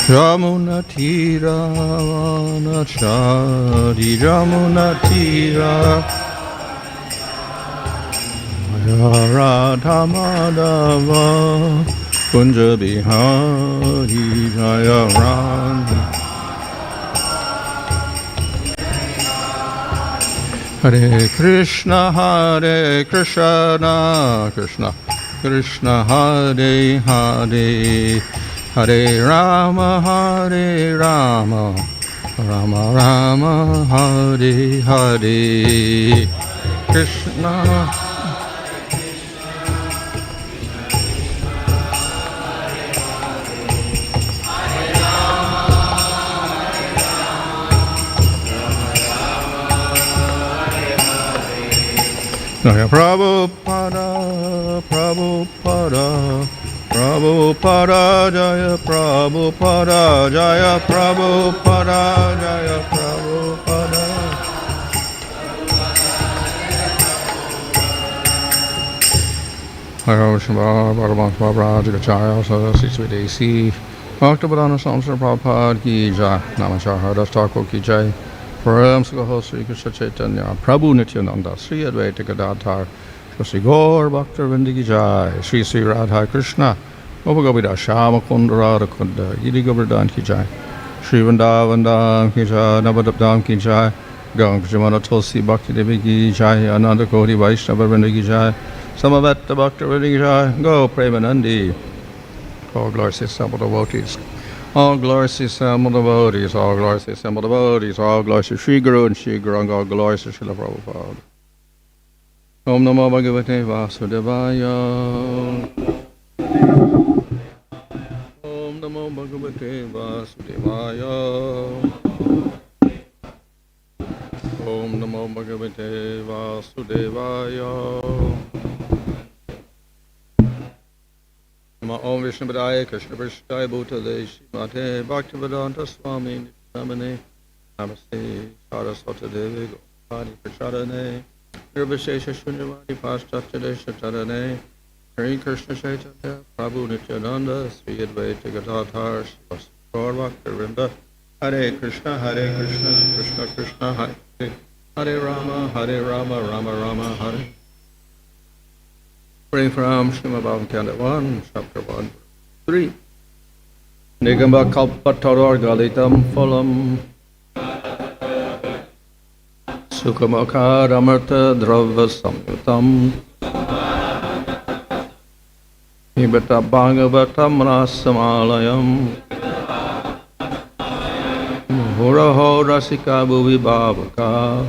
Jamuna tira vanachari Jamuna tira Radha Madhava Kunja Bihari Jaya Rani Hare Krishna Krishna Krishna Hare Hare Hare Rama Rama Rama Hare Hare Krishna Jaya Prabhupada, Prabhupada, Prabhupada, Jaya Prabhupada, Jaya Prabhupada, Jaya Prabhupada. Hare Krishna, Bhagavatam, Bhagavatam, Saraswati Svidesi, Bhakti-vedanta Samsara Prabhupada ki jai, Namachar Haridas Thakur ki jai. Phalaṁ Sri Krishna Chaitanya Prabhu Nityananda Sri Advaita Gadadhar Shri Gaur Bhakta-vrinda ki jai Sri Sri Radha Krishna Upagavida Shama Kunda Radha Kunda Giri Govardhan ki jai Sri Vrindavan Dham ki jai Navadap ki jai Ganga Tulsi Bhakti Devi ki jai Ananda Koti Vaishnava Vrinda ki jai Samaveta Bhakta-vrinda ki jai Go Premanandi. All glories to the devotees. All glories to assembled devotees, all glories to assembled devotees, all glories to Sri Guru and Sri Guru, and all glories to Śrīla Prabhupada. Om Namo Bhagavate Vasudevaya. Om Namo Bhagavate Vasudevaya. Om Namo Bhagavate Vasudevaya. Om Vishnu Padaya Krishna Prasthaya Bhutale Śrīmate Bhakti-vedanta Swāmī Nityanamane Namaste Saraswati Devi Gopani Prachadane Nirvishesha Shunyavadi Paschatadesha Tadane Sri Krishna Chaitanya Prabhu Nityananda Sri Advaita Gadadhar Sri Gaur Bhakta-vrinda Hare Krishna Krishna Krishna Hare Hare Rama Rama Hare. Praying from Śrīmad-Bhāgavatam 1, chapter 1, 3. Nigama-kalpa-taror galitam phalam. Śuka-mukhād amṛta-drava-saṁyutam. Pibata bhagavatam rasam ālayam. Muhur rasika bhuvi bhāvukāḥ.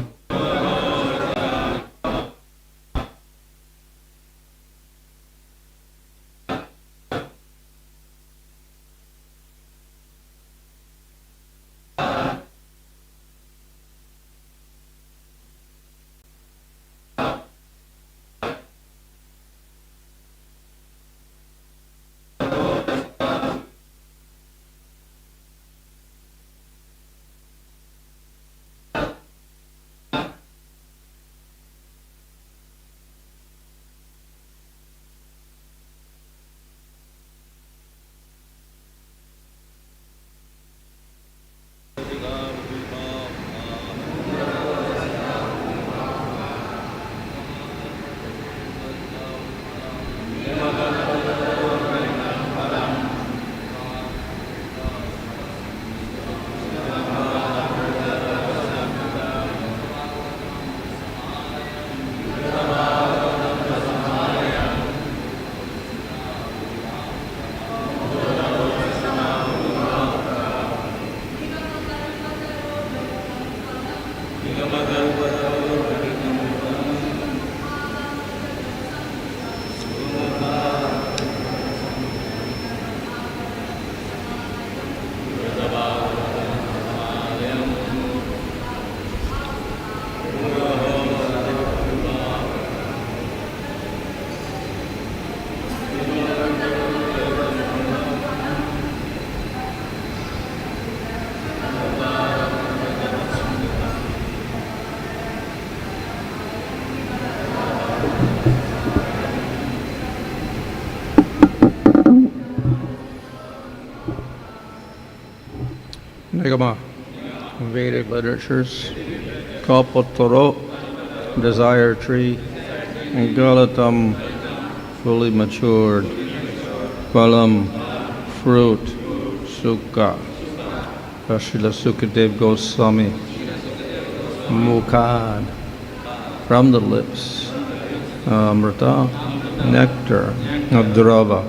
nigama, Vedic literatures, kalpa-taroḥ, desire tree, and galitam, fully matured, phalam, fruit, śuka, Śrīla Śukadeva Gosvāmī, mukhāt, from the lips, amṛta, nectar, amṛta-drava,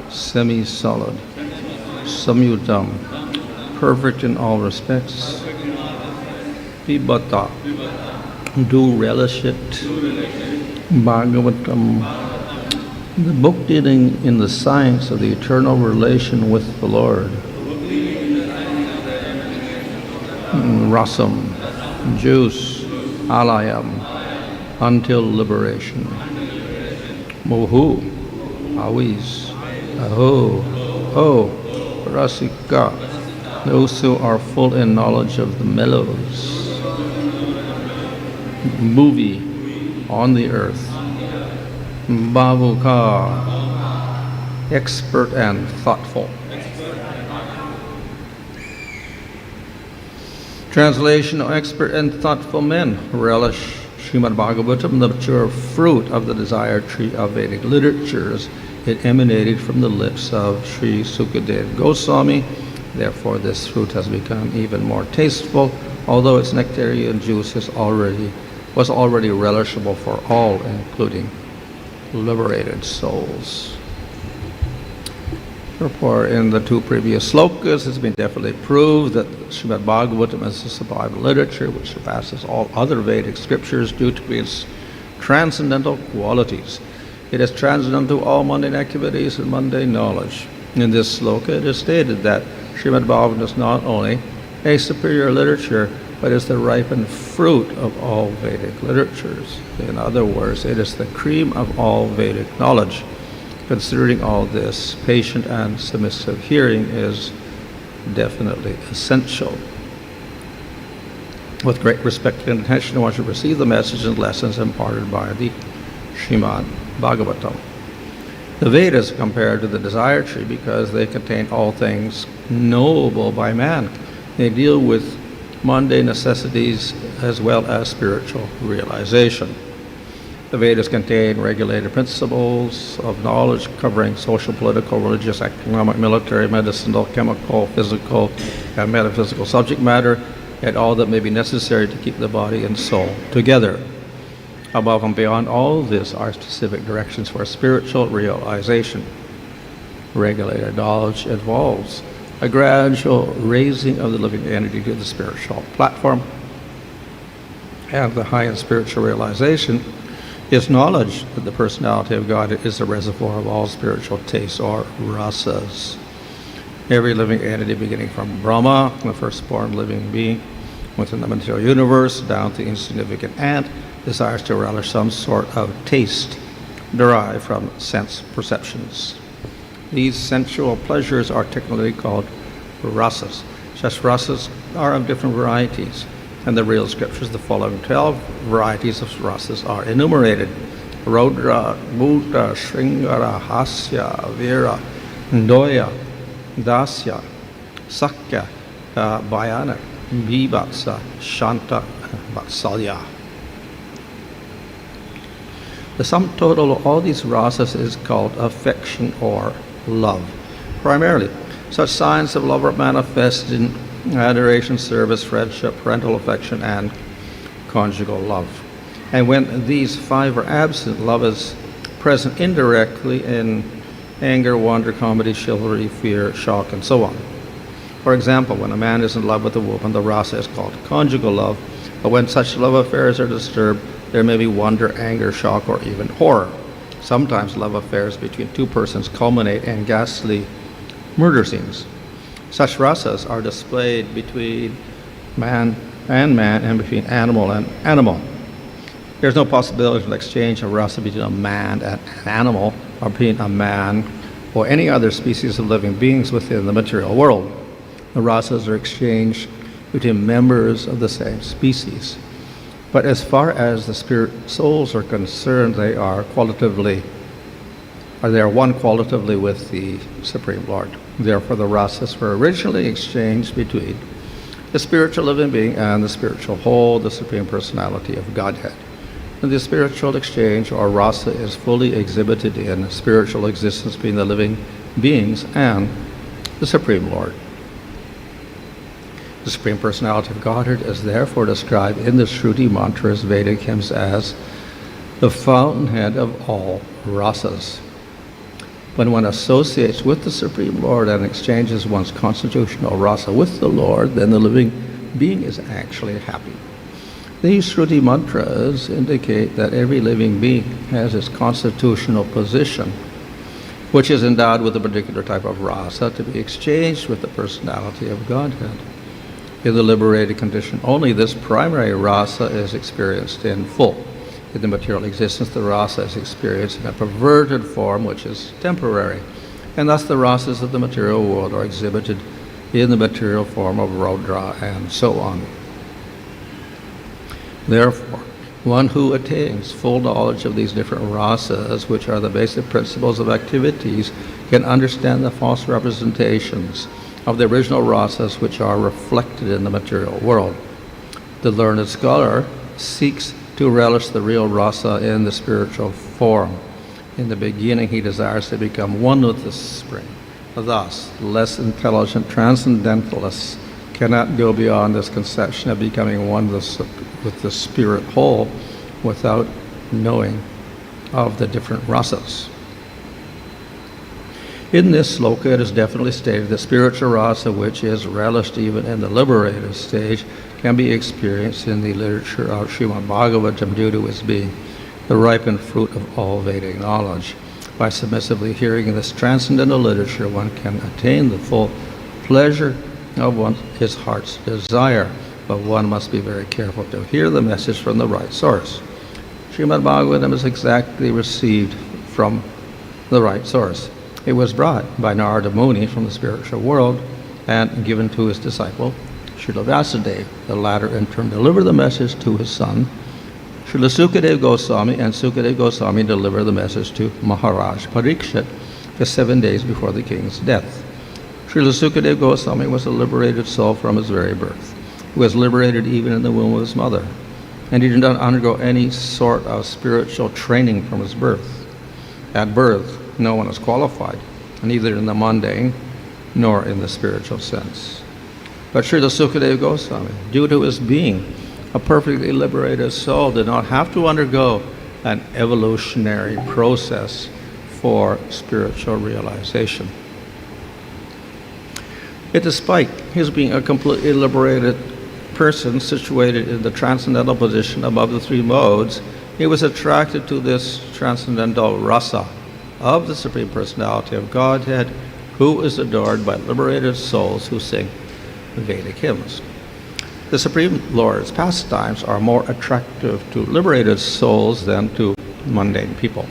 semisolid, saṁyutam, perfect in all respects, pibata, do relish it, Bhagavatam, the book dealing in the science of the eternal relation with the Lord, rasam, juice, ālayam, until liberation, muhur, always, rasika, those who are full in knowledge of the mellows, bhuvi, on the earth, bhāvukāḥ, expert and thoughtful. Translation: expert and thoughtful men relish Śrīmad-Bhāgavatam, the mature fruit of the desired tree of Vedic literatures. It emanated from the lips of Śrīla Śukadeva Gosvāmī. Therefore, this fruit has become even more tasteful, although its nectarian juice was already relishable for all, including liberated souls. Therefore, in the two previous slokas, it's been definitely proved that Śrīmad-Bhāgavatam is a sublime literature which surpasses all other Vedic scriptures due to its transcendental qualities. It is transcendental to all mundane activities and mundane knowledge. In this sloka, it is stated that Śrīmad-Bhāgavatam is not only a superior literature, but is the ripened fruit of all Vedic literatures. In other words, it is the cream of all Vedic knowledge. Considering all this, patient and submissive hearing is definitely essential. With great respect and attention, one should receive the messages and lessons imparted by the Śrīmad-Bhāgavatam. The Vedas are compared to the desire tree because they contain all things knowable by man. They deal with mundane necessities as well as spiritual realization. The Vedas contain regulated principles of knowledge covering social, political, religious, economic, military, medicinal, chemical, physical, and metaphysical subject matter, and all that may be necessary to keep the body and soul together. Above and beyond all this are specific directions for spiritual realization. Regulated knowledge involves a gradual raising of the living entity to the spiritual platform, and the highest spiritual realization is knowledge that the personality of God is the reservoir of all spiritual tastes or rasas. Every living entity, beginning from Brahma, the firstborn living being within the material universe, down to insignificant ant, desires to relish some sort of taste derived from sense perceptions. These sensual pleasures are technically called rasas. Such rasas are of different varieties. In the real scriptures, the following 12 varieties of rasas are enumerated: Rodra, Bhuta, Shringara, Hasya, Vira, Ndoya, Dasya, Sakya, Bhayana, Bhivatsa, Shanta, Vatsalya. The sum total of all these rasas is called affection or love. Primarily, such signs of love are manifested in adoration, service, friendship, parental affection, and conjugal love. And when these five are absent, love is present indirectly in anger, wonder, comedy, chivalry, fear, shock, and so on. For example, when a man is in love with a woman, the rasa is called conjugal love, but when such love affairs are disturbed, there may be wonder, anger, shock, or even horror. Sometimes love affairs between two persons culminate in ghastly murder scenes. Such rasas are displayed between man and between animal and animal. There's no possibility of an exchange of rasa between a man and an animal, or between a man or any other species of living beings within the material world. The rasas are exchanged between members of the same species. But as far as the spirit souls are concerned, they are one qualitatively with the Supreme Lord. Therefore, the rasas were originally exchanged between the spiritual living being and the spiritual whole, the Supreme Personality of Godhead. And the spiritual exchange, or rasa, is fully exhibited in spiritual existence between the living beings and the Supreme Lord. The Supreme Personality of Godhead is therefore described in the Shruti mantras, Vedic hymns, as the fountainhead of all rasas. When one associates with the Supreme Lord and exchanges one's constitutional rasa with the Lord, then the living being is actually happy. These Shruti mantras indicate that every living being has its constitutional position, which is endowed with a particular type of rasa to be exchanged with the personality of Godhead. In the liberated condition, only this primary rasa is experienced in full. In the material existence, the rasa is experienced in a perverted form, which is temporary, and thus the rasas of the material world are exhibited in the material form of Rudra and so on. Therefore, one who attains full knowledge of these different rasas, which are the basic principles of activities, can understand the false representations of the original rasas which are reflected in the material world. The learned scholar seeks to relish the real rasa in the spiritual form. In the beginning, he desires to become one with the Spring. Thus, less intelligent transcendentalists cannot go beyond this conception of becoming one with the spirit whole without knowing of the different rasas. In this sloka, it is definitely stated that spiritual rasa, which is relished even in the liberated stage, can be experienced in the literature of Śrīmad-Bhāgavatam due to its being the ripened fruit of all Vedic knowledge. By submissively hearing this transcendental literature, one can attain the full pleasure of his heart's desire, but one must be very careful to hear the message from the right source. Śrīmad-Bhāgavatam is exactly received from the right source. It was brought by Narada Muni from the spiritual world and given to his disciple, Śrīla Vyasadeva. The latter in turn delivered the message to his son, Śrīla Śukadeva Gosvāmī, and Śukadeva Gosvāmī delivered the message to Maharaj Parikshit just 7 days before the king's death. Śrīla Śukadeva Gosvāmī was a liberated soul from his very birth. He was liberated even in the womb of his mother, and he did not undergo any sort of spiritual training from his birth. At birth, no one is qualified, neither in the mundane nor in the spiritual sense. But Śrīla Śukadeva Gosvāmī, due to his being a perfectly liberated soul, did not have to undergo an evolutionary process for spiritual realization. Yet despite his being a completely liberated person situated in the transcendental position above the three modes, he was attracted to this transcendental rasa of the Supreme Personality of Godhead, who is adored by liberated souls who sing Vedic hymns. The Supreme Lord's pastimes are more attractive to liberated souls than to mundane people.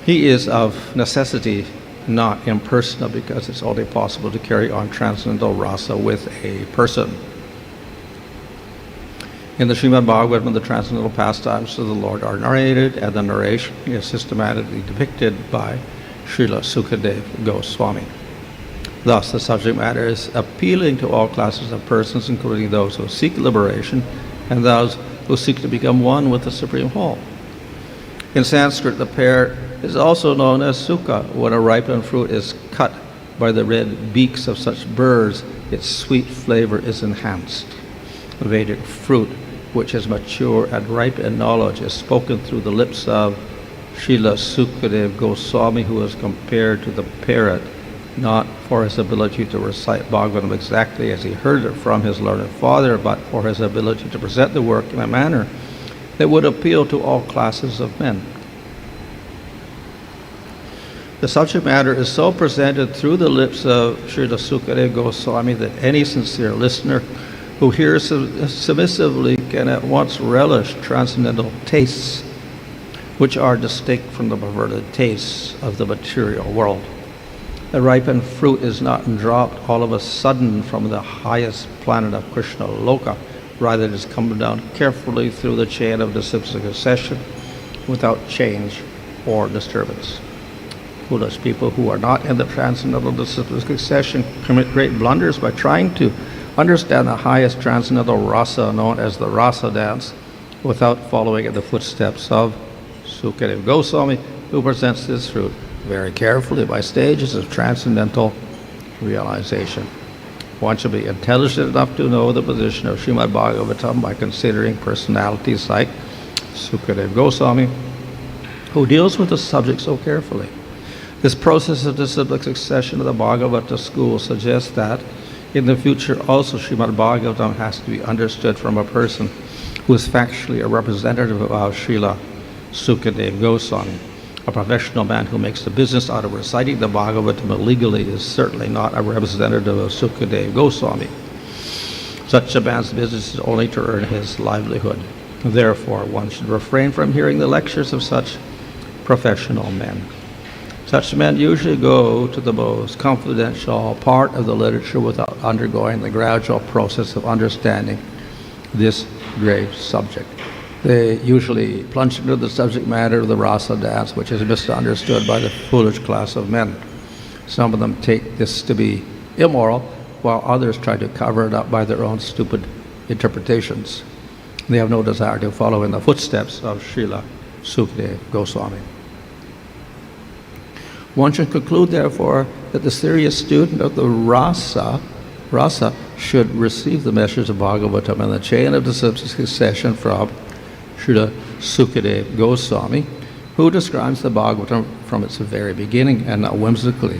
He is of necessity not impersonal, because it's only possible to carry on transcendental rasa with a person. In the Śrīmad-Bhāgavatam, the transcendental pastimes of the Lord are narrated, and the narration is systematically depicted by Śrīla Śukadeva Gosvāmī. Thus, the subject matter is appealing to all classes of persons, including those who seek liberation and those who seek to become one with the Supreme Whole. In Sanskrit, the pear is also known as suka. When a ripened fruit is cut by the red beaks of such birds, its sweet flavor is enhanced. The Vedic fruit, which is mature and ripe in knowledge, is spoken through the lips of Śrīla Śukadeva Gosvāmī, who is compared to the parrot, not for his ability to recite Bhagavatam exactly as he heard it from his learned father, but for his ability to present the work in a manner that would appeal to all classes of men. The subject matter is so presented through the lips of Śrīla Śukadeva Gosvāmī that any sincere listener who hears submissively can at once relish transcendental tastes, which are distinct from the perverted tastes of the material world. The ripened fruit is not dropped all of a sudden from the highest planet of Krishna Loka. Rather, it is come down carefully through the chain of disciplic succession without change or disturbance. Foolish people who are not in the transcendental disciplic succession commit great blunders by trying to understand the highest transcendental rasa known as the rasa dance without following in the footsteps of Śukadeva Gosvāmī, who presents this fruit very carefully by stages of transcendental realization. One should be intelligent enough to know the position of Śrīmad-Bhāgavatam by considering personalities like Śukadeva Gosvāmī, who deals with the subject so carefully. This process of disciplic succession of the Bhagavata school suggests that in the future also Śrīmad-Bhāgavatam has to be understood from a person who is factually a representative of Śrīla Śukadeva Gosvāmī. A professional man who makes a business out of reciting the Bhagavatam illegally is certainly not a representative of Śukadeva Gosvāmī. Such a man's business is only to earn his livelihood. Therefore, one should refrain from hearing the lectures of such professional men. Such men usually go to the most confidential part of the literature without undergoing the gradual process of understanding this grave subject. They usually plunge into the subject matter of the rasa dance, which is misunderstood by the foolish class of men. Some of them take this to be immoral, while others try to cover it up by their own stupid interpretations. They have no desire to follow in the footsteps of Śrīla Śukadeva Gosvāmī. One should conclude, therefore, that the serious student of the rasa should receive the message of Bhagavatam in the chain of disciplic succession from Śrīla Śukadeva Gosvāmī, who describes the Bhagavatam from its very beginning and not whimsically,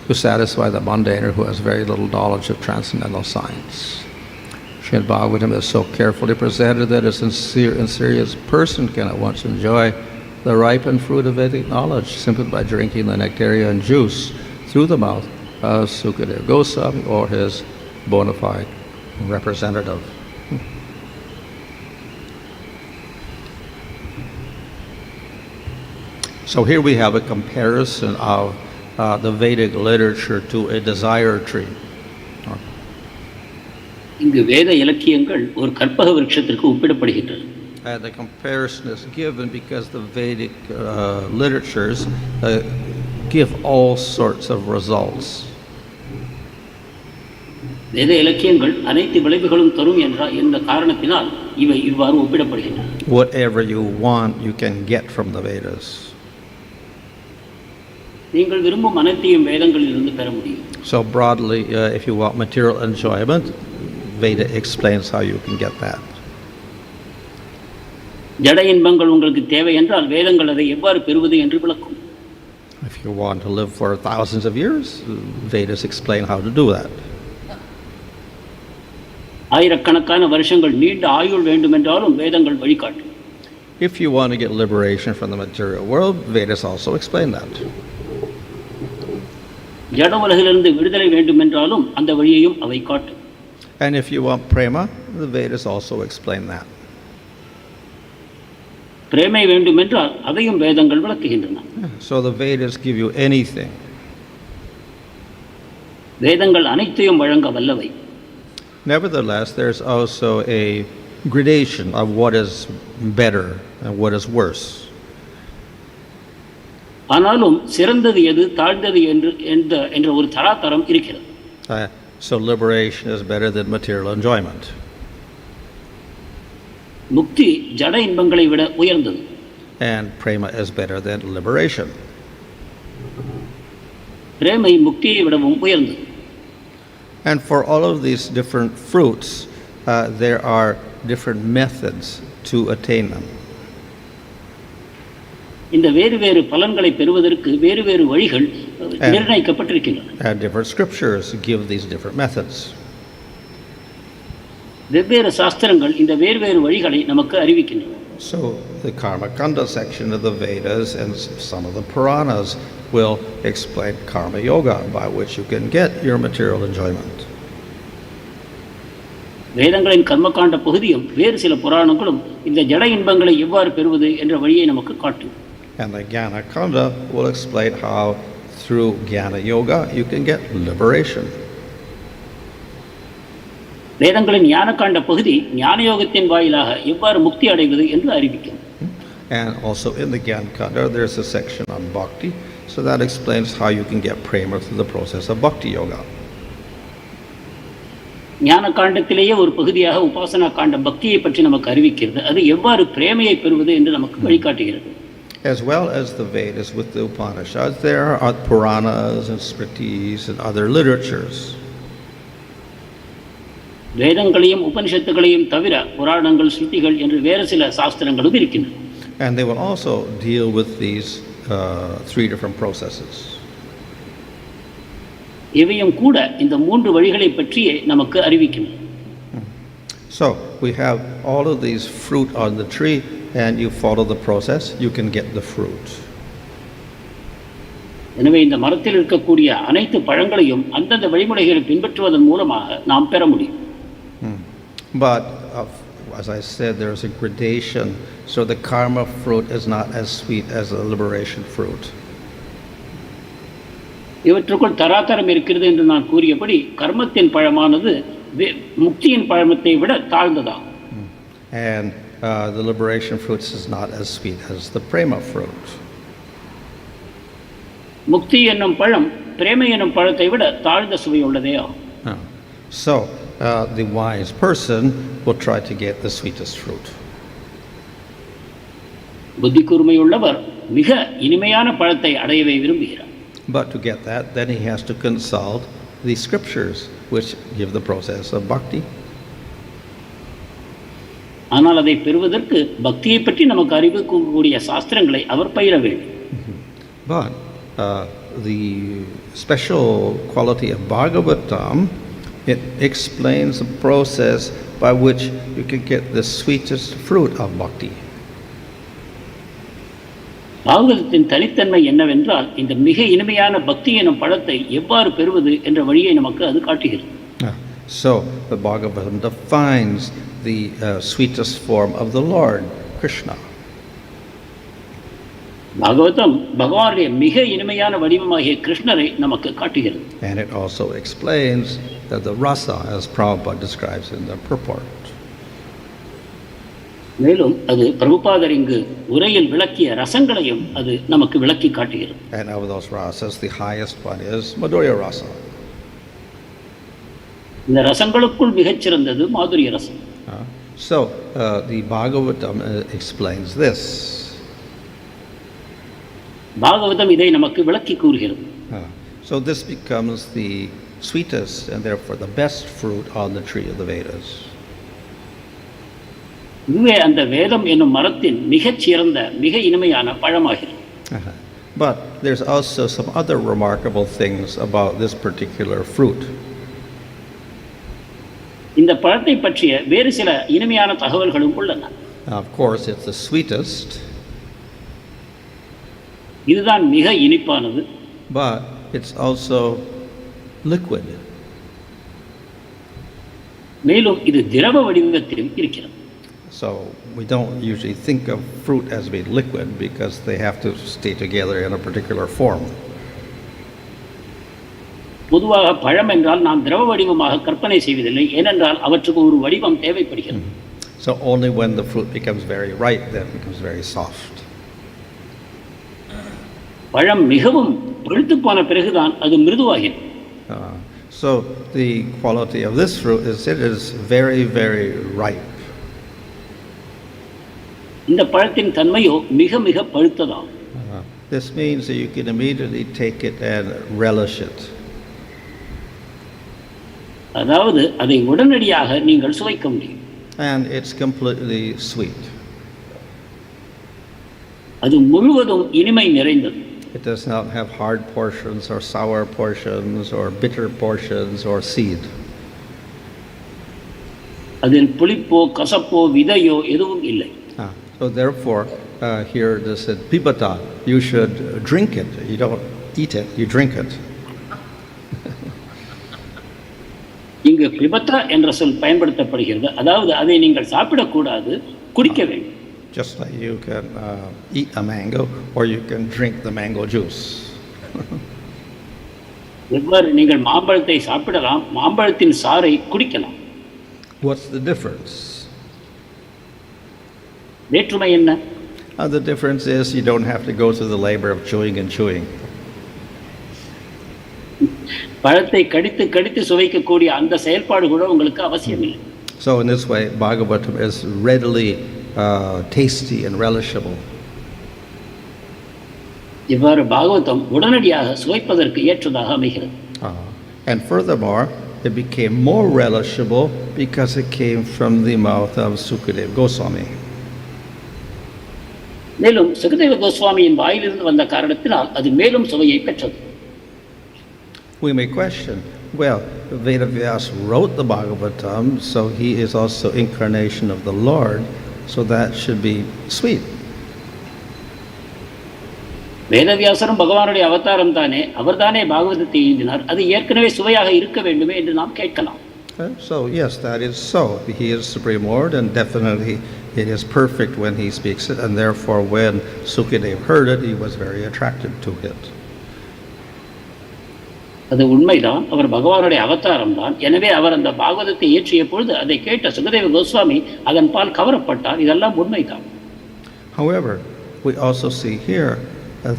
to satisfy the mundaner who has very little knowledge of transcendental science. Śrīmad-Bhāgavatam is so carefully presented that a sincere and serious person can at once enjoy the ripened fruit of Vedic knowledge simply by drinking the nectarian juice through the mouth of Śukadeva Gosvāmī or his bona fide representative. So here we have a comparison of the Vedic literature to a desire tree. இங்கு வேத இலக்கியங்கள் ஒரு கற்பக விருட்சத்திற்கு ஒப்பிடப்படுகின்றன. And the comparison is given because the Vedic literatures give all sorts of results. வேத இலக்கியங்கள் அனைத்து விளைவுகளும் தரும் என்ற காரணத்தினால் இவை இவ்வாறு ஒப்பிடப்படுகின்றன. Whatever you want, you can get from the Vedas. நீங்கள் விரும்பும் அனைத்தையும் வேதங்களிலிருந்து பெற முடியும். So broadly, if you want material enjoyment, Veda explains how you can get that. ஜட இன்பங்கள் உங்களுக்கு தேவை என்றால் வேதங்கள் அதை எவ்வாறு பெறுவது என்று விளக்கும். If you want to live for thousands of years, Vedas explain how to do that. ஆயிரக்கணக்கான வருஷங்கள் நீண்ட ஆயுள் வேண்டும் என்றாலும் வேதங்கள் வழிகாட்டும். If you want to get liberation from the material world, Vedas also explain that. ஜட உலகிலிருந்து விடுதலை வேண்டும் என்றாலும் அந்த வழியையும் அவை காட்டும். And if you want prema, the Vedas also explain that. பிரேமை வேண்டும் என்றால் அதையும் வேதங்கள் விளக்குகின்றன. So the Vedas give you anything. வேதங்கள் அனைத்தையும் வழங்க வல்லவை. Nevertheless, there's also a gradation of what is better and what is worse. ஆனாலும் சிறந்தது எது தாழ்ந்தது என்ற ஒரு தராதரம் இருக்கிறது. So liberation is better than material enjoyment. முக்தி ஜட இன்பங்களை விட உயர்ந்தது. And prema is better than liberation. பிரேமை முக்தியை விடவும் உயர்ந்தது. And for all of these different fruits, there are different methods to attain them. இந்த வேறு வேறு பலன்களை பெறுவதற்கு வேறு வேறு வழிகள் நிர்ணயிக்கப்பட்டிருக்கின்றன. And different scriptures give these different methods. வெவ்வேறு சாஸ்திரங்கள் இந்த வேறு வேறு வழிகளை நமக்கு அறிவிக்கின்றன. So the karma-kanda section of the Vedas and some of the Puranas will explain karma yoga by which you can get your material enjoyment. வேதங்களின் கர்மகாண்ட பகுதியும் வேறு சில புராணங்களும் இந்த ஜட இன்பங்களை எவ்வாறு பெறுவது என்ற வழியை நமக்கு காட்டும். And the Jnana-kanda will explain how through Jnana Yoga you can get liberation. வேதங்களின் ஞானகாண்ட பகுதி ஞான யோகத்தின் வாயிலாக எவ்வாறு முக்தி அடைவது என்று அறிவிக்கும். And also in the Jnana-kanda there's a section on bhakti, so that explains how you can get prema through the process of bhakti yoga. ஞான காண்டத்திலேயே ஒரு பகுதியாக உபாசனா காண்ட பக்தியை பற்றி நமக்கு அறிவிக்கிறது. அது எவ்வாறு பிரேமையை பெறுவது என்று நமக்கு வழிகாட்டுகிறது. As well as the Vedas with the Upanishads, there are Puranas and Smritis and other literatures. வேதங்களையும் உபனிஷத்துகளையும் தவிர புராணங்கள், ஸ்ருதிகள் என்று வேறு சில சாஸ்திரங்களும் இருக்கின்றன. And they will also deal with these three different processes. இவையும் கூட இந்த மூன்று வழிகளை பற்றியே நமக்கு அறிவிக்கின்றன. So we have all of these fruit on the tree, and you follow the process, you can get the fruit. எனவே இந்த மரத்தில் இருக்கக்கூடிய அனைத்து பழங்களையும் அந்தந்த வழிமுறைகளை பின்பற்றுவதன் மூலமாக நாம் பெற முடியும். But as I said, there is a gradation, so the karma fruit is not as sweet as the liberation fruit. இவற்றுக்குள் தராதரம் இருக்கிறது என்று நான் கூறியபடி கர்மத்தின் பழமானது முக்தியின் பழமத்தை விட தாழ்ந்ததாகும். And the liberation fruit is not as sweet as the prema fruit. முக்தி என்னும் பழம் பிரேமை என்னும் பழத்தை விட தாழ்ந்த சுவை உள்ளதே ஆகும். So the wise person will try to get the sweetest fruit. புத்தி கூர்மையுள்ளவர் மிக இனிமையான பழத்தை அடையவே விரும்புகிறார். But to get that, then he has to consult the scriptures which give the process of bhakti. ஆனால் அதை பெறுவதற்கு பக்தியை பற்றி நமக்கு அறிவிக்கக்கூடிய சாஸ்திரங்களை அவர் பயிர வேண்டும். But the special quality of Bhagavatam, it explains the process by which you can get the sweetest fruit of bhakti. பாகவதத்தின் தனித்தன்மை என்னவென்றால் இந்த மிக இனிமையான பக்தி எனும் பழத்தை எவ்வாறு பெறுவது என்ற வழியை நமக்கு அது காட்டுகிறது. So the Bhagavatam defines the sweetest form of the Lord Krishna. Bhagavatam பகவானுடைய மிக இனிமையான வடிவமாகிய கிருஷ்ணரை நமக்கு காட்டுகிறது. And it also explains that the rasa, as Prabhupada describes in the purport. மேலும் அது பிரபுபாதர் இங்கு உரையில் விளக்கிய ரசங்களையும் அது நமக்கு விளக்கி காட்டுகிறது. And of those rasas, the highest one is Madhurya rasa. இந்த ரசங்களுக்குள் மிகச் சிறந்தது மாதுரிய ரசம். So the Bhagavatam explains this. Bhagavatam இதை நமக்கு விளக்கி கூறுகிறது. So this becomes the sweetest and therefore the best fruit on the tree of the Vedas. இதுவே அந்த வேதம் என்னும் மரத்தின் மிகச் சிறந்த மிக இனிமையான பழமாகிறது. But there's also some other remarkable things about this particular fruit. இந்த பழத்தை பற்றிய வேறு சில இனிமையான தகவல்களும் உள்ளன. Of course, it's the sweetest. இதுதான் மிக இனிப்பானது. But it's also liquid. மேலும் இது திரவ வடிவத்தில் இருக்கிறது. So we don't usually think of fruit as being liquid because they have to stay together in a particular form. பொதுவாக பழம் என்றால் நாம் திரவ வடிவமாக கற்பனை செய்வதில்லை, ஏனென்றால் அவற்றுக்கு ஒரு வடிவம் தேவைப்படுகிறது. So only when the fruit becomes very ripe, then it becomes very soft. பழம் மிகவும் பழுத்து போன பிறகுதான் அது மிருதுவாகிறது. So the quality of this fruit is it is very, very ripe. இந்த பழத்தின் தன்மையோ மிக மிக பழுத்ததாகும். This means that you can immediately take it and relish it. அதாவது அதை உடனடியாக நீங்கள் சுவைக்க முடியும். And it's completely sweet. அது முழுவதும் இனிமை நிறைந்தது. It does not have hard portions or sour portions or bitter portions or seed. அதில் புளிப்போ கசப்போ விதையோ எதுவும் இல்லை. So therefore, here this said pibata, you should drink it. You don't eat it, you drink it. இங்கு பிபத்தா என்ற சொல் பயன்படுத்தப்படுகிறது. அதாவது அதை நீங்கள் சாப்பிடக்கூடாது, குடிக்க வேண்டும். Just like you can eat a mango or you can drink the mango juice. எவ்வாறு நீங்கள் மாம்பழத்தை சாப்பிடலாம், மாம்பழத்தின் சாறை குடிக்கலாம். What's the difference? வேற்றுமை என்ன? The difference is you don't have to go through the labor of chewing and chewing. பழத்தை கடித்து கடித்து சுவைக்கக்கூடிய அந்த செயல்பாடு கூட உங்களுக்கு அவசியம் இல்லை. So in this way, Bhagavatam is readily tasty and relishable. இவ்வாறு பாகவதம் உடனடியாக சுவைப்பதற்கு ஏற்றதாக அமைகிறது. And furthermore, it became more relishable because it came from the mouth of Śukadeva Gosvāmī. மேலும் சுகதேவ கோஸ்வாமியின் வாயிலிருந்து வந்த காரணத்தினால் அது மேலும் சுவையை பெற்றது. We may question, well, Vedavyasa wrote the Bhagavatam, so he is also incarnation of the Lord, so that should be sweet. வேதவியாசரும் பகவானுடைய அவதாரம் தானே, அவர்தானே பாகவதத்தை எழுதினார், அது ஏற்கனவே சுவையாக இருக்க வேண்டுமே என்று நாம் கேட்கலாம். So yes, that is so. He is Supreme Lord, and definitely it is perfect when he speaks it, and therefore when Śukadeva heard it, he was very attracted to it. அது உண்மைதான், அவர் பகவானுடைய அவதாரம் தான். எனவே அவர் அந்த பாகவதத்தை இயற்றிய பொழுது அதை கேட்ட சுகதேவ கோஸ்வாமி அதன் பால் கவரப்பட்டார். இதெல்லாம் உண்மைதான். However, we also see here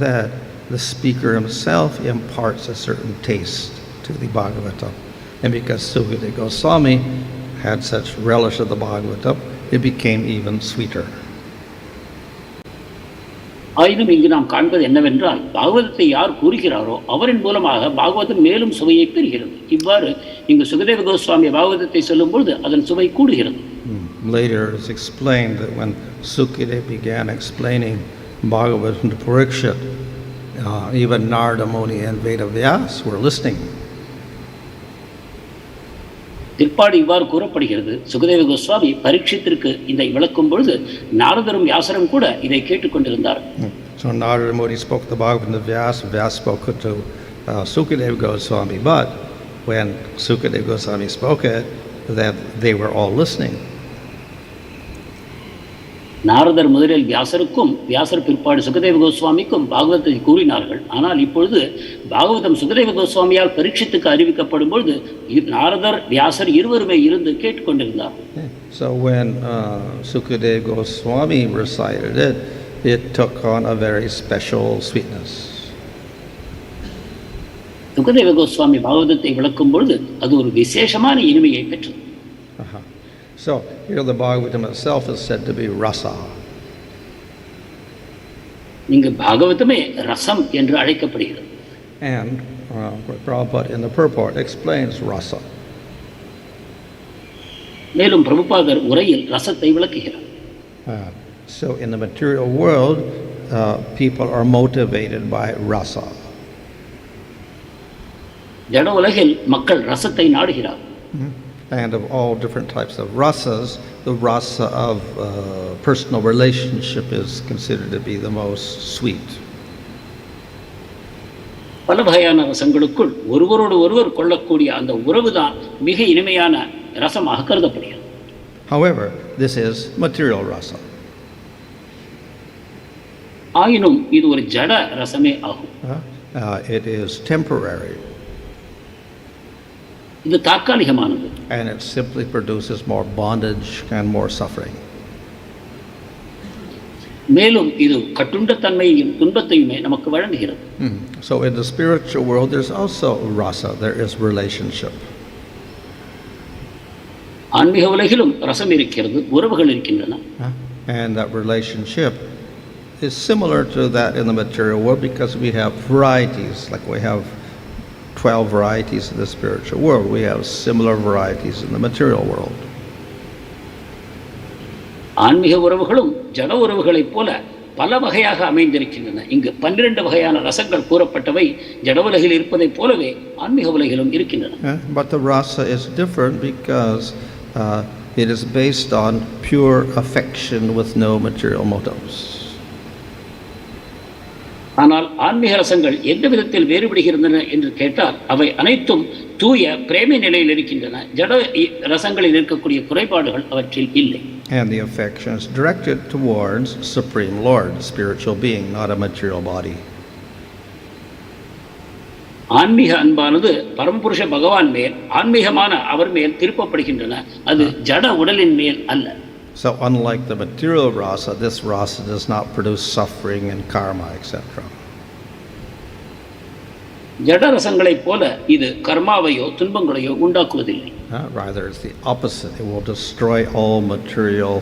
that the speaker himself imparts a certain taste to the Bhagavatam. And because Śukadeva Gosvāmī had such relish of the Bhagavatam, it became even sweeter. ஆயினும் இங்கு நாம் காண்பது என்னவென்றால், பாகவதத்தை யார் கூறுகிறாரோ அவரின் மூலமாக பாகவதம் மேலும் சுவையை பெறுகிறது. இவ்வாறு இங்கு சுகதேவ கோஸ்வாமி பாகவதத்தை சொல்லும் பொழுது அதன் சுவை கூடுகிறது. Later it is explained that when Śukadeva began explaining Bhagavatam to Parikshit, even Narada Muni and Vedavyasa were listening. பிற்பாடு இவ்வாறு கூறப்படுகிறது, சுகதேவ கோஸ்வாமி பரீட்சித்திற்கு இதை விளக்கும் பொழுது நாரதரும் வியாசரும் கூட இதை கேட்டுக்கொண்டிருந்தார். So Narada Muni spoke the Bhagavatam to Vyasa, Vyasa spoke it to Śukadeva Gosvāmī, but when Śukadeva Gosvāmī spoke it, that they were all listening. நாரதர் முதலில் வியாசருக்கும், வியாசர் பிற்பாடு சுகதேவ கோஸ்வாமிக்கும் பாகவதத்தை கூறினார்கள். ஆனால் இப்பொழுது பாகவதம் சுகதேவ கோஸ்வாமியால் பரீட்சித்துக்கு அறிவிக்கப்படும் பொழுது நாரதர் வியாசர் இருவருமே இருந்து கேட்டுக்கொண்டிருந்தார். So when Śukadeva Gosvāmī recited it, it took on a very special sweetness. Sukadeva Goswami பாகவதத்தை விளக்கும் பொழுது அது ஒரு விசேஷமான இனிமையை பெற்றது. So here the Bhagavatam itself is said to be rasa. இங்கு பாகவதமே ரசம் என்று அழைக்கப்படுகிறது. And Prabhupada in the purport explains rasa. மேலும் பிரபுபாதர் உரையில் ரசத்தை விளக்குகிறார். So in the material world, people are motivated by rasa. ஜட உலகில் மக்கள் ரசத்தை நாடுகிறார். And of all different types of rasas, the rasa of personal relationship is considered to be the most sweet. பல வகையான ரசங்களுக்குள் ஒருவரோடு ஒருவர் கொள்ளக்கூடிய அந்த உறவுதான் மிக இனிமையான ரசமாக கருதப்படுகிறது. However, this is material rasa. ஆயினும் இது ஒரு ஜட ரசமே ஆகும். It is temporary. இது தற்காலிகமானது. And it simply produces more bondage and more suffering. மேலும் இது கட்டுண்ட தன்மையையும் துன்பத்தையுமே நமக்கு வழங்குகிறது. So in the spiritual world there's also rasa, there is relationship. ஆன்மீக உலகிலும் ரசம் இருக்கிறது, உறவுகள் இருக்கின்றன. And that relationship is similar to that in the material world because we have varieties, like we have 12 varieties in the spiritual world. We have similar varieties in the material world. ஆன்மீக உறவுகளும் ஜட உறவுகளைப் போல பல வகையாக அமைந்திருக்கின்றன. இங்கு 12 வகையான ரசங்கள் கூறப்பட்டவை ஜட உலகில் இருப்பதைப் போலவே ஆன்மீக உலகிலும் இருக்கின்றன. But the rasa is different because it is based on pure affection with no material motives. ஆனால் ஆன்மீக ரசங்கள் எந்த விதத்தில் வேறுபடுகின்றன என்று கேட்டால் அவை அனைத்தும் தூய பிரேம நிலையில் இருக்கின்றன. ஜட ரசங்களில் இருக்கக்கூடிய குறைபாடுகள் அவற்றில் இல்லை. And the affection is directed towards Supreme Lord, spiritual being, not a material body. ஆன்மீக அன்பானது பரமபுருஷ பகவான் மேல், ஆன்மீகமான அவர் மேல் திருப்பப்படுகின்றன. அது ஜட உடலின் மேல் அல்ல. So unlike the material rasa, this rasa does not produce suffering and karma, etc. ஜடரசங்களைப் போல இது கர்மாவையோ துன்பங்களையோ உண்டாக்குவதில்லை. Rather, it's the opposite. It will destroy all material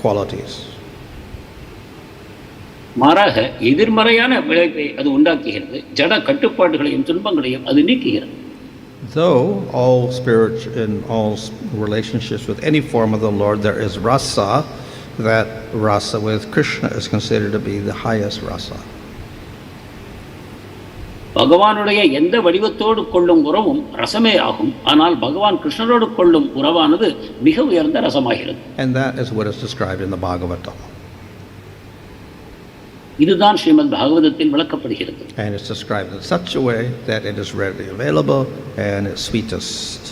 qualities. மாறாக எதிர்மறையான விளைவை அது உண்டாக்குகிறது. ஜட கட்டுப்பாடுகளையும் துன்பங்களையும் அது நீக்குகிறது. Though all in all relationships with any form of the Lord there is rasa, that rasa with Krishna is considered to be the highest rasa. பகவானுடைய எந்த வடிவத்தோடு கொள்ளும் உறவும் ரசமே ஆகும். ஆனால் பகவான் கிருஷ்ணரோடு கொள்ளும் உறவானது மிக உயர்ந்த ரசமாகிறது. And that is what is described in the Bhagavatam. இதுதான் ஸ்ரீமத்-பாகவதத்தில் விளக்கப்படுகிறது. And it's described in such a way that it is readily available and it's sweetest.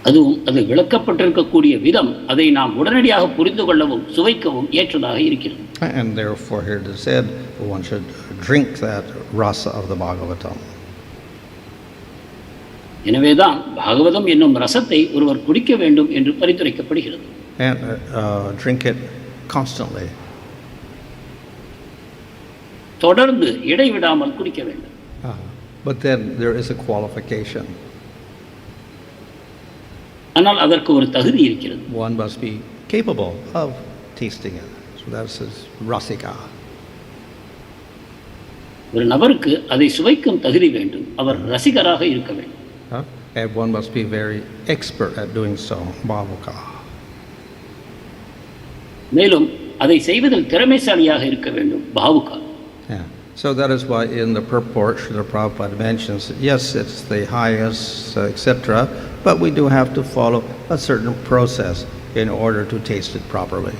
அதுவும் அது விளக்கப்பட்டிருக்கக்கூடிய விதம் அதை நாம் உடனடியாக புரிந்து கொள்ளவும் சுவைக்கவும் ஏற்றதாக இருக்கிறது. And therefore here it is said one should drink that rasa of the Bhagavatam. எனவேதான் பாகவதம் என்னும் ரசத்தை ஒருவர் குடிக்க வேண்டும் என்று பரிந்துரைக்கப்படுகிறது. And drink it constantly. தொடர்ந்து இடைவிடாமல் குடிக்க வேண்டும். But then there is a qualification. ஆனால் அதற்கு ஒரு தகுதி இருக்கிறது. One must be capable of tasting it. So that's rasika. ஒரு நபருக்கு அதை சுவைக்கும் தகுதி வேண்டும். அவர் ரசிகராக இருக்க வேண்டும். And one must be very expert at doing so, bhāvukāḥ. மேலும் அதை செய்வதில் திறமைசாலியாக இருக்க வேண்டும், bhāvukāḥ. Yeah. So that is why in the purport Śrīla Prabhupada mentions, yes, it's the highest, etc., but we do have to follow a certain process in order to taste it properly.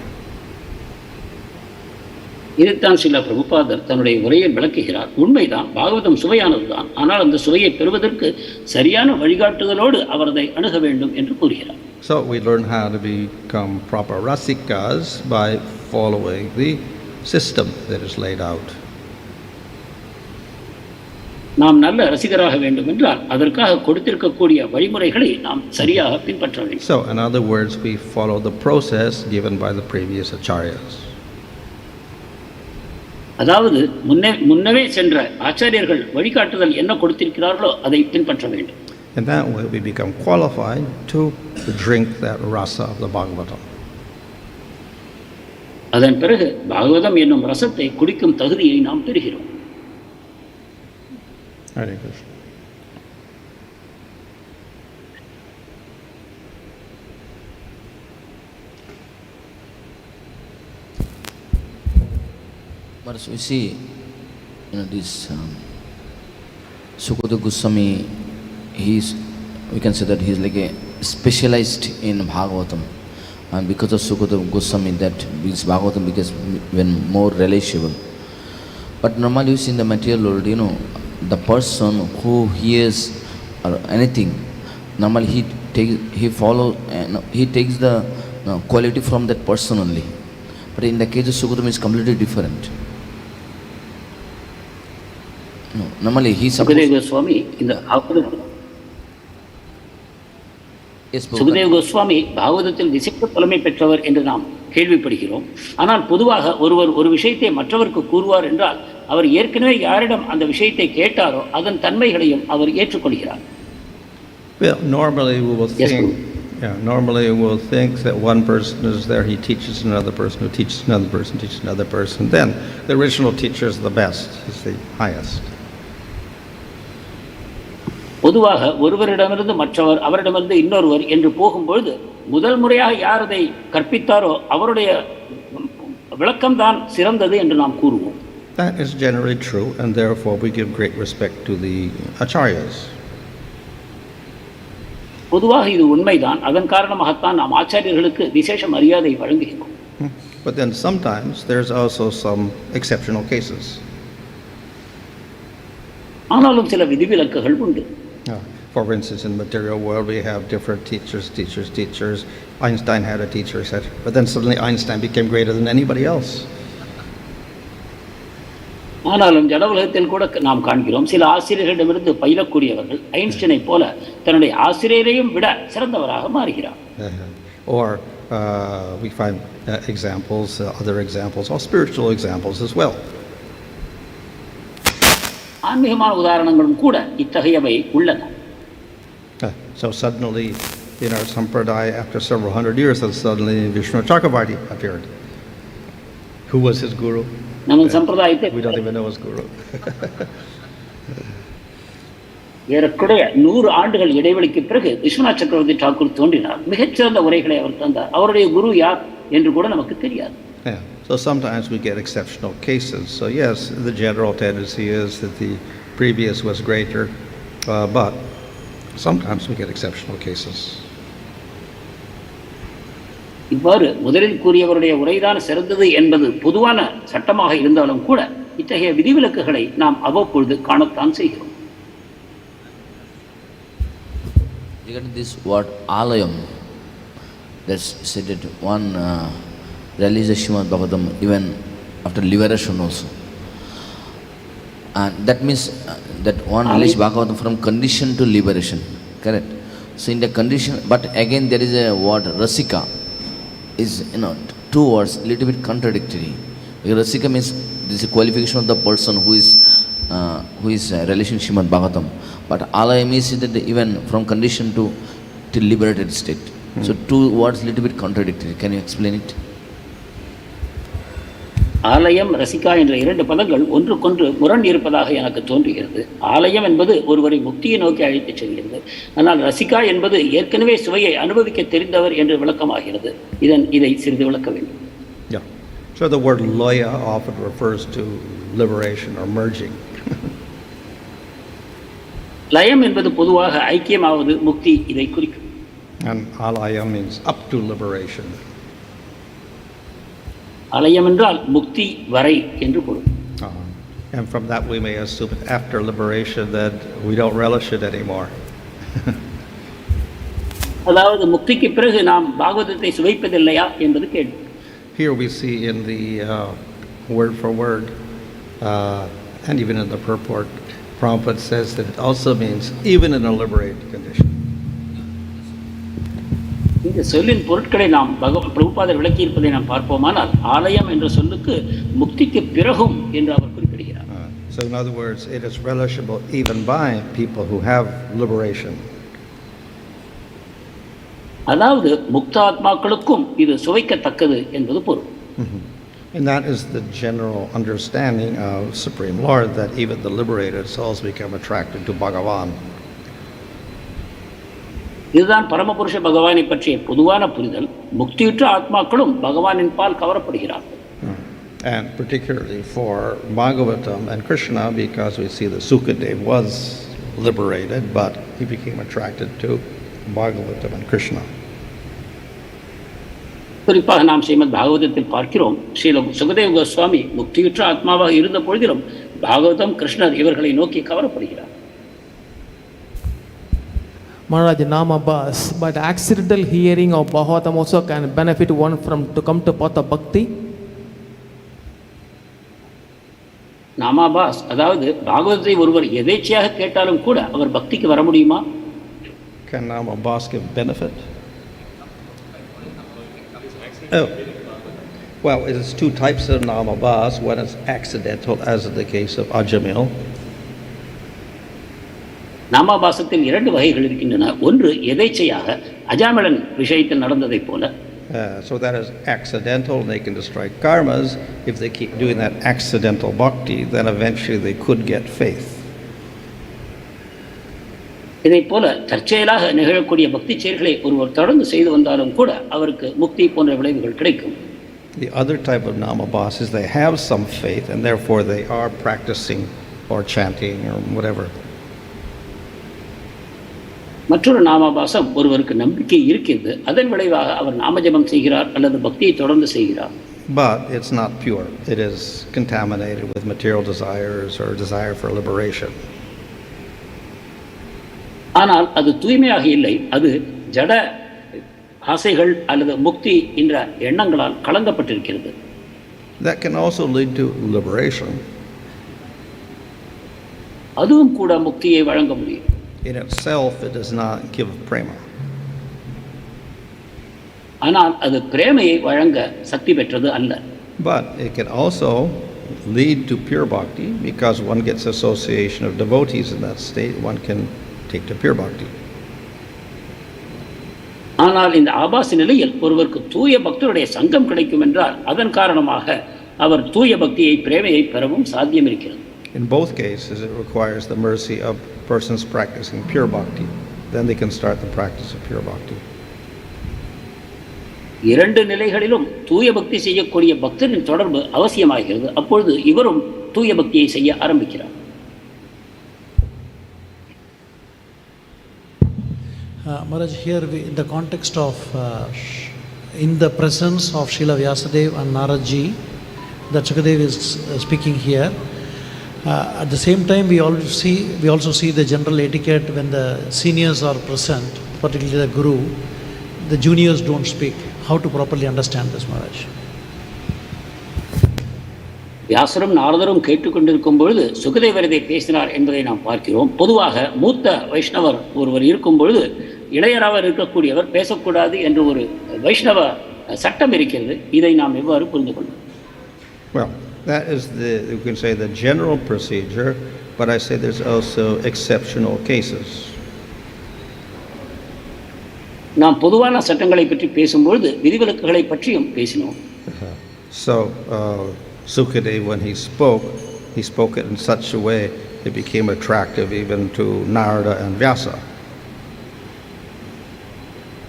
இதைத்தான் ஸ்ரீல பிரபுபாதர் தன்னுடைய உரையில் விளக்குகிறார். உண்மைதான், பாகவதம் சுவையானதுதான். ஆனால் அந்த சுவையை பெறுவதற்கு சரியான வழிகாட்டுதலோடு அவர் அதை அணுக வேண்டும் என்று கூறுகிறார். So we learn how to become proper rasikas by following the system that is laid out. நாம் நல்ல ரசிகராக வேண்டும் என்றால் அதற்காக கொடுத்திருக்கக்கூடிய வழிமுறைகளை நாம் சரியாக பின்பற்ற வேண்டும். So in other words, we follow the process given by the previous acharyas. அதாவது முன்னவே சென்ற ஆச்சாரியர்கள் வழிகாட்டுதல் என்ன கொடுத்திருக்கிறார்களோ அதை பின்பற்ற வேண்டும். And that way we become qualified to drink that rasa of the Bhagavatam. அதன் பிறகு பாகவதம் என்னும் ரசத்தை குடிக்கும் தகுதியை நாம் பெறுகிறோம். Hare Krishna. But we see, this Śukadeva Gosvāmī, we can say that he is like a specialized in Bhagavatam, and because of Śukadeva Gosvāmī, that this Bhagavatam becomes even more relishable. But normally you see in the material world, the person who hears or anything, normally he takes the quality from that person only. But in the case of Śukadeva, it's completely different. No, normally he Śukadeva Gosvāmī இந்த Śukadeva Gosvāmī பாகவதத்தில் விசேஷ புலமை பெற்றவர் என்று நாம் கேள்விப்படுகிறோம். ஆனால் பொதுவாக ஒருவர் ஒரு விஷயத்தை மற்றவருக்கு கூறுவார் என்றால் அவர் ஏற்கனவே யாரிடம் அந்த விஷயத்தை கேட்டாரோ அதன் தன்மைகளையும் அவர் ஏற்றுக்கொள்கிறார். Well, normally we will think that one person is there, he teaches another person, who teaches another person, teaches another person. Then the original teacher is the best, is the highest. பொதுவாக ஒருவரிடமிருந்து மற்றவர், அவரிடமிருந்து இன்னொருவர் என்று போகும்பொழுது முதல் முறையாக யார் அதை கற்பித்தாரோ அவருடைய விளக்கம்தான் சிறந்தது என்று நாம் கூறுவோம். That is generally true, and therefore we give great respect to the acharyas. பொதுவாக இது உண்மைதான். அதன் காரணமாகத்தான் நாம் ஆச்சாரியர்களுக்கு விசேஷ மரியாதை வழங்குகிறோம். But then sometimes there's also some exceptional cases. ஆனாலும் சில விதிவிலக்குகள் உண்டு. For instance, in the material world we have different teachers. Einstein had a teacher, etc. But then suddenly Einstein became greater than anybody else. ஆனாலும் ஜட உலகத்தில் கூட நாம் காண்கிறோம் சில ஆசிரியர்களிடமிருந்து பயிலக்கூடியவர்கள் ஐன்ஸ்டைனை போல தன்னுடைய ஆசிரியரையும் விட சிறந்தவராக மாறுகிறார். Or we find other examples, or spiritual examples as well. ஆன்மீகமான உதாரணங்களும் கூட இத்தகையவை உள்ளன. So suddenly in our sampradaya, after several hundred years, suddenly Vishnu Chakravarti appeared. Who was his guru? நமது சம்பிரதாயத்தை We don't even know his guru. ஏறக்குறைய 100 ஆண்டுகள் இடைவெளிக்கு பிறகு விஸ்வநாத் சக்கரவர்த்தி டாக்கூர் தோன்றினார். மிகச்சிறந்த உரைகளை அவர் தந்தார். அவருடைய குரு யார் என்று கூட நமக்கு தெரியாது. Yeah. So sometimes we get exceptional cases. So yes, the general tendency is that the previous was greater, but sometimes we get exceptional cases. இவ்வாறு முதலில் கூறியவருடைய உரைதான் சிறந்தது என்பது பொதுவான சட்டமாக இருந்தாலும் கூட இத்தகைய விதிவிலக்குகளை நாம் அவ்வப்பொழுது காணத்தான் செய்கிறோம். Regarding this word ālayam, that's said that one relish the Śrīmad-Bhāgavatam even after liberation also. And that means that one relish Bhagavatam from condition to liberation, correct? So in the condition, but again there is a word rasika, is two words little bit contradictory. Because rasika means this is a qualification of the person who is relishing Śrīmad-Bhāgavatam. But ālayam is that even from condition to liberated state. So two words little bit contradictory. Can you explain it? ஆலயம் ரசிகா என்ற 2 பதங்கள் ஒன்றுக்கொன்று முரண் இருப்பதாக எனக்கு தோன்றுகிறது. ஆலயம் என்பது ஒருவரை முக்தியை நோக்கி அழைத்துச் செல்கிறது. ஆனால் ரசிகா என்பது ஏற்கனவே சுவையை அனுபவிக்க தெரிந்தவர் என்று விளக்கமாகிறது. இதை சிறிது விளக்க வேண்டும். Yeah. So the word loya often refers to liberation or merging. லயம் என்பது பொதுவாக ஐக்கியமாவது முக்தி இதை குறிக்கும். And ālayam means up to liberation. ஆலயம் என்றால் முக்தி வரை என்று பொருள். And from that we may assume that after liberation that we don't relish it anymore. அதாவது முக்திக்கு பிறகு நாம் பாகவதத்தை சுவைப்பதில்லையா என்பது கேள்வி. Here we see in the word for word and even in the purport, Prabhupada says that it also means even in a liberated condition. இந்த சொல்லின் பொருட்களை நாம் பிரபுபாதர் விளக்கி இருப்பதை நாம் பார்ப்போமானால் ஆலயம் என்ற சொல்லுக்கு முக்திக்கு பிறகும் என்று அவர் குறிப்பிடுகிறார். So in other words, it is relishable even by people who have liberation. அதாவது முக்தாத்மாக்களுக்கும் இது சுவைக்கத்தக்கது என்பது பொருள். And that is the general understanding of Supreme Lord, that even the liberated souls become attracted to Bhagavan. இதுதான் பரமபுருஷ பகவானை பற்றிய பொதுவான புரிதல். முக்தியுற்ற ஆத்மாக்களும் பகவானின் பால் கவரப்படுகிறார்கள். And particularly for Bhagavatam and Krishna, because we see that Śukadeva was liberated, but he became attracted to Bhagavatam and Krishna. குறிப்பாக நாம் ஸ்ரீமத்-பாகவதத்தில் பார்க்கிறோம், ஸ்ரீல சுகதேவ கோஸ்வாமி முக்தியுற்ற ஆத்மாவாக இருந்த பொழுதிலும் பாகவதம் கிருஷ்ணர் இவர்களை நோக்கி கவரப்படுகிறார். Maharaj, nama-bas, but accidental hearing of Bhagavatam also can benefit one to come to path of bhakti. நாமாபாஸ், அதாவது பாகவதத்தை ஒருவர் எதேச்சையாக கேட்டாலும் கூட அவர் பக்திக்கு வர முடியுமா? Can nama-bas give benefit? Oh, well, it is two types of nama-bas. One is accidental, as in the case of Ajamil. நாமாபாசத்தில் 2 வகைகள் இருக்கின்றன. ஒன்று எதேச்சையாக அஜாமிளன் விஷயத்தில் நடந்ததைப் போல. So that is accidental, and they can destroy karmas. If they keep doing that accidental bhakti, then eventually they could get faith. இதைப் போல தற்செயலாக நிகழக்கூடிய பக்தி செயல்களை ஒருவர் தொடர்ந்து செய்து வந்தாலும் கூட அவருக்கு முக்தி போன்ற விளைவுகள் கிடைக்கும். The other type of nama-bas is they have some faith, and therefore they are practicing or chanting or whatever. மற்றொரு நாமாபாசம், ஒருவருக்கு நம்பிக்கை இருக்கிறது, அதன் விளைவாக அவர் நாமஜபம் செய்கிறார் அல்லது பக்தியை தொடர்ந்து செய்கிறார். But it's not pure. It is contaminated with material desires or desire for liberation. ஆனால் அது தூய்மையாக இல்லை, அது ஜட ஆசைகள் அல்லது முக்தி என்ற எண்ணங்களால் கலங்கப்பட்டிருக்கிறது. That can also lead to liberation. அதுவும் கூட முக்தியை வழங்க முடியும். In itself, it does not give prema. ஆனால் அது பிரேமையை வழங்க சக்தி பெற்றது அல்ல. But it can also lead to pure bhakti, because one gets association of devotees in that state, one can take to pure bhakti. ஆனால் இந்த ஆபாச நிலையில் ஒருவருக்கு தூய பக்தருடைய சங்கம் கிடைக்கும் என்றால் அதன் காரணமாக அவர் தூய பக்தியை பிரேமையை பெறவும் சாத்தியம் இருக்கிறது. In both cases, it requires the mercy of persons practicing pure bhakti. Then they can start the practice of pure bhakti. இரண்டு நிலைகளிலும் தூய பக்தி செய்யக்கூடிய பக்தரின் தொடர்பு அவசியமாகிறது. அப்பொழுது இவரும் தூய பக்தியை செய்ய ஆரம்பிக்கிறார். Maharaj, here in the context of in the presence of Śrīla Vyasadeva and Naradji, that Śukadeva is speaking here. At the same time, we also see the general etiquette when the seniors are present, particularly the guru, the juniors don't speak. How to properly understand this, Maharaj? வியாசரும் நாரதரும் கேட்டுக்கொண்டிருக்கும் பொழுது சுகதேவர் இதை பேசினார் என்பதை நாம் பார்க்கிறோம். பொதுவாக மூத்த வைஷ்ணவர் ஒருவர் இருக்கும் பொழுது இளையராவர் இருக்கக்கூடியவர் பேசக்கூடாது என்று ஒரு வைஷ்ணவ சட்டம் இருக்கிறது. இதை நாம் எவ்வாறு புரிந்து கொள்வோம்? Well, that is you can say the general procedure, but I say there's also exceptional cases. நாம் பொதுவான சட்டங்களை பற்றி பேசும்பொழுது விதிவிலக்குகளை பற்றியும் பேசினோம். So Śukadeva, when he spoke it in such a way it became attractive even to Narada and Vyasa.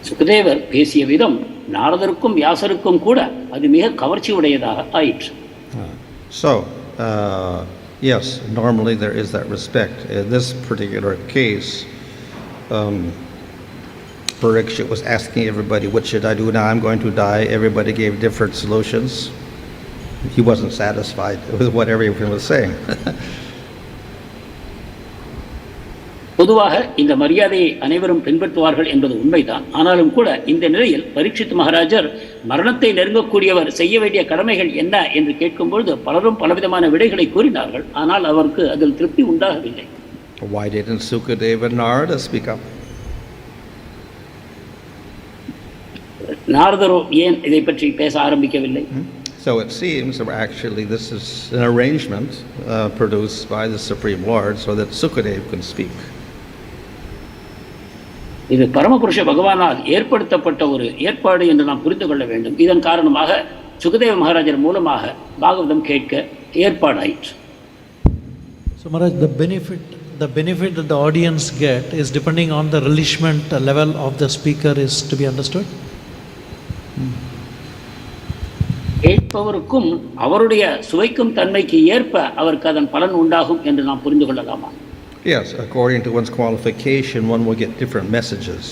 சுகதேவர் பேசிய விதம் நாரதருக்கும் வியாசருக்கும் கூட அது மிக கவர்ச்சி உடையதாக ஆயிற்று. So yes, normally there is that respect. In this particular case, Parikshit was asking everybody, what should I do now? I'm going to die. Everybody gave different solutions. He wasn't satisfied with what everyone was saying. பொதுவாக இந்த மரியாதையை அனைவரும் பின்பற்றுவார்கள் என்பது உண்மைதான். ஆனாலும் கூட இந்த நிலையில் பரீட்சித் மகாராஜர் மரணத்தை நெருங்கக்கூடியவர் செய்ய வேண்டிய கடமைகள் என்ன என்று கேட்கும்பொழுது பலரும் பலவிதமான விடைகளை கூறினார்கள். ஆனால் அவருக்கு அதில் திருப்தி உண்டாகவில்லை. Why didn't Śukadeva and Narada speak up? நாரதரோ ஏன் இதை பற்றி பேச ஆரம்பிக்கவில்லை? So it seems actually this is an arrangement produced by the Supreme Lord so that Śukadeva can speak. இது பரமபுருஷ பகவானால் ஏற்படுத்தப்பட்ட ஒரு ஏற்பாடு என்று நாம் புரிந்து கொள்ள வேண்டும். இதன் காரணமாக சுகதேவ மகாராஜர் மூலமாக பாகவதம் கேட்க ஏற்பாடாயிற்று. So Maharaj, the benefit that the audience get is depending on the relishment level of the speaker is to be understood. கேட்பவருக்கும் அவருடைய சுவைக்கும் தன்மைக்கு ஏற்ப அவருக்கு அதன் பலன் உண்டாகும் என்று நாம் புரிந்து கொள்ளலாமா? Yes, according to one's qualification, one will get different messages.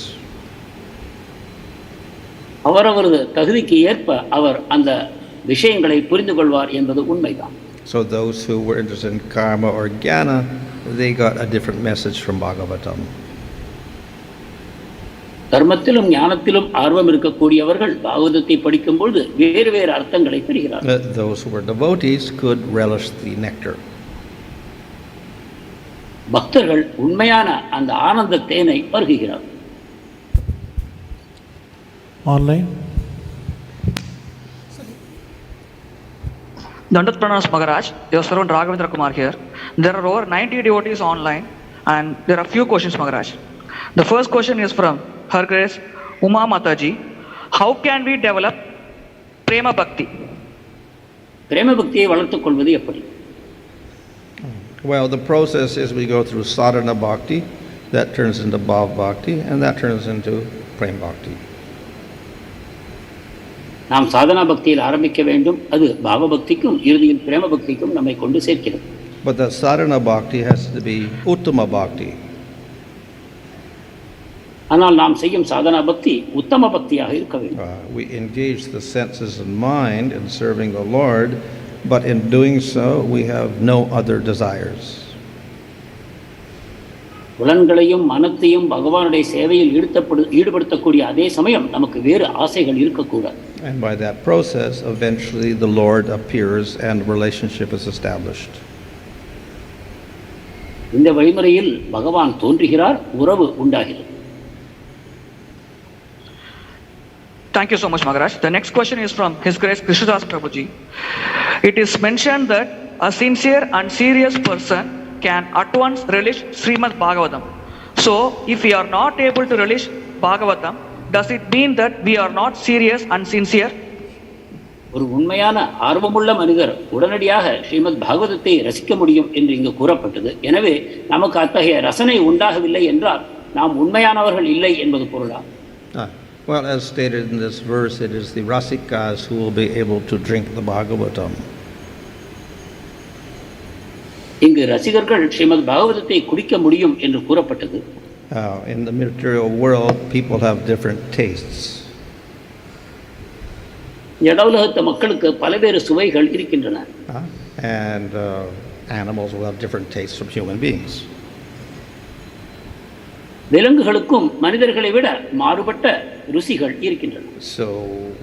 அவரவரது தகுதிக்கு ஏற்ப அவர் அந்த விஷயங்களை புரிந்து கொள்வார் என்பது உண்மைதான். So those who were interested in karma or jnana, they got a different message from Bhagavatam. தர்மத்திலும் ஞானத்திலும் ஆர்வம் இருக்கக்கூடியவர்கள் பாகவதத்தை படிக்கும்போது வேறு வேறு அர்த்தங்களை பெறுகிறார்கள். Those who were devotees could relish the nectar. பக்தர்கள் உண்மையான அந்த ஆனந்த தேனை பருகுகிறார்கள். Online. Dandat Pranas Maharaj, your servant Raghavendra Kumar here. There are over 90 devotees online and there are few questions, Maharaj. The first question is from Her Grace Uma Mataji. How can we develop Prema Bhakti? பிரேம பக்தியை வளர்த்துக் கொள்வது எப்படி? Well, the process is we go through sadhana bhakti, that turns into bhav bhakti, and that turns into prem bhakti. நாம் சாதனா பக்தியில் ஆரம்பிக்க வேண்டும். அது பாவ பக்திக்கும் இறுதியில் பிரேம பக்திக்கும் நம்மை கொண்டு சேர்க்கிறது. But the sadhana bhakti has to be uttama bhakti. ஆனால் நாம் செய்யும் சாதனா பக்தி உத்தம பக்தியாக இருக்க வேண்டும். We engage the senses and mind in serving the Lord, but in doing so we have no other desires. புலன்களையும் மனத்தையும் பகவானுடைய சேவையில் ஈடுபடுத்தக்கூடிய அதே சமயம் நமக்கு வேறு ஆசைகள் இருக்கக்கூடாது. And by that process, eventually the Lord appears and relationship is established. இந்த வழிமுறையில் பகவான் தோன்றுகிறார், உறவு உண்டாகிறது. Thank you so much, Maharaj. The next question is from His Grace Krishnadas Prabhuji. It is mentioned that a sincere and serious person can at once relish Śrīmad-Bhāgavatam. So, if we are not able to relish Bhagavatam, does it mean that we are not serious and sincere? ஒரு உண்மையான ஆர்வமுள்ள மனிதர் உடனடியாக ஸ்ரீமத் பாகவதத்தை ரசிக்க முடியும் என்று இங்கு கூறப்பட்டது. எனவே நமக்கு அத்தகைய ரசனை உண்டாகவில்லை என்றால் நாம் உண்மையானவர்கள் இல்லை என்பது பொருளா? Well, as stated in this verse, it is the rasikas who will be able to drink the Bhagavatam. இங்கு ரசிகர்கள் ஸ்ரீமத் பாகவதத்தை குடிக்க முடியும் என்று கூறப்பட்டது. In the material world, people have different tastes. ஜடவுலகத்து மக்களுக்கு பலவேறு சுவைகள் இருக்கின்றன. And animals will have different tastes from human beings. விலங்குகளுக்கும் மனிதர்களை விட மாறுபட்ட ருசிகள் இருக்கின்றன. So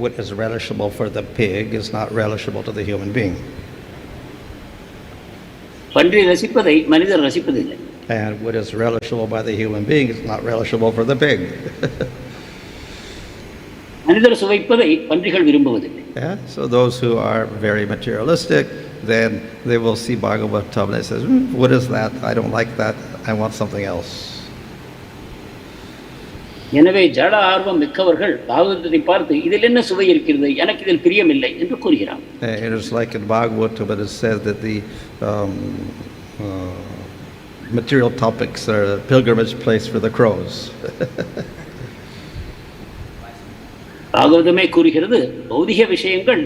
what is relishable for the pig is not relishable to the human being. பன்றி ரசிப்பதை மனிதர் ரசிப்பதில்லை. And what is relishable by the human being is not relishable for the pig. மனிதர் சுவைப்பதை பன்றிகள் விரும்புவதில்லை. Yeah? So those who are very materialistic, then they will see Bhagavatam and they says, what is that? I don't like that. I want something else. எனவே ஜட ஆர்வம் மிக்கவர்கள் பாகவதத்தை பார்த்து இதில் என்ன சுவை இருக்கிறது, எனக்கு இதில் பிரியமில்லை என்று கூறுகிறார். It is like in Bhagavatam, but it says that the material topics are a pilgrimage place for the crows. பாகவதமே கூறுகிறது பௌதிக விஷயங்கள்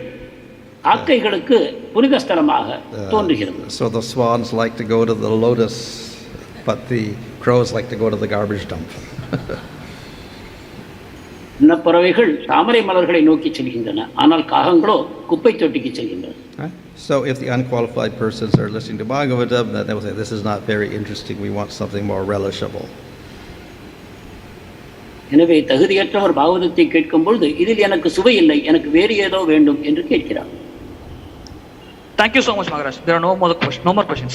காக்கைகளுக்கு புனித ஸ்தலமாக தோன்றுகிறது. So the swans like to go to the lotus, but the crows like to go to the garbage dump. பறவைகள் தாமரை மலர்களை நோக்கி செல்கின்றன, ஆனால் காகங்களோ குப்பை தொட்டிக்கு செல்கின்றன. So if the unqualified persons are listening to Bhagavatam, then they will say, this is not very interesting, we want something more relishable. எனவே தகுதியற்றவர் பாகவதத்தை கேட்கும் பொழுது இதில் எனக்கு சுவை இல்லை, எனக்கு வேறு ஏதோ வேண்டும் என்று கேட்கிறார். Thank you so much, Maharaj. There are no more questions.